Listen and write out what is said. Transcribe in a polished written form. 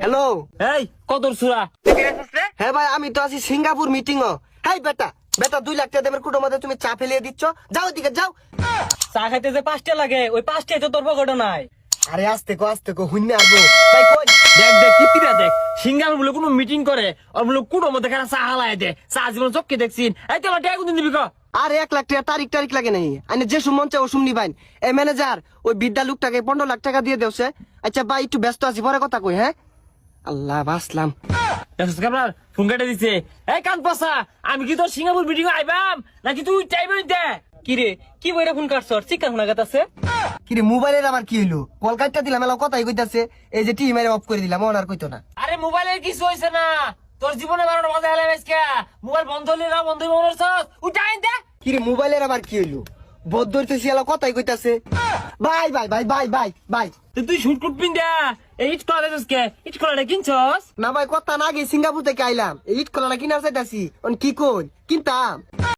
Hello. এই কদর সুরা হ্যাঁ ভাই, আমি তো আছি সিঙ্গাপুর মিটিং ও। হাই বেটা, বেটা 2 লাখ টাকা দেবের কুটোর মধ্যে তুমি চা ফেলিয়ে দিচ্ছ। যাও এদিকে যাও। চা খাইতে যে 5টা লাগে ওই 5টাই তো তোর পকেটে নাই। আরে আস্তে কো হুইন্নে আসবো ভাই। কই দেখ কিতিরা দেখ সিঙ্গাপুর বলে কোনো মিটিং করে আর বলে কুটোর মধ্যে খানা চা হালায় দে। চা জীবন চোখকে দেখছিন। এই তোমার টাকা কোনদিন দিবি ক? আরে 1 লাখ টাকা তারিখ লাগে নাই। আইনে যে সুমন চাও সুম নিবাইন। এই ম্যানেজার ওই বিদ্যা লোকটাকে 15 লাখ টাকা দিয়ে দেওছে। আচ্ছা ভাই একটু ব্যস্ত আছি, পরে কথা কই। হ্যাঁ আল্লাহ বাসলাম। আপনার ফোন কেটে দিছে। এই কান পাসা, আমি কি তোর সিঙ্গাপুর মিটিং আইবাম নাকি তুই টাইম দে? কি রে কি বইরা ফোন কাটছ? চিকান শোনা গেতাছে। কিরে মোবাইলের আবার কি হইলো? কল কাটটা দিলাম, এলা কথাই কইতাছে। এই যে টিভি মেরে অফ করে দিলাম, ওনার কইতো না। আরে মোবাইলের কিছু হইছে না, তোর জীবনে 12টা বাজে হেলে আজকে। মোবাইল বন্ধ হলি না, বন্ধ হইব মনে হচ্ছে। উঠাই দে। কিরে মোবাইলের আবার কি হইলো? বদ্ধ হইতেছি, এলা কথাই কইতাছে। বাই। তুই শুট কুট পিন দে। এই ইট কলা দেছস কে? ইট কলাটা কিনছস? না ভাই, কথা না আগে সিঙ্গাপুর থেকে আইলাম। এই ইট কলাটা কিনার চাইতাছি। কি কই কিনতাম।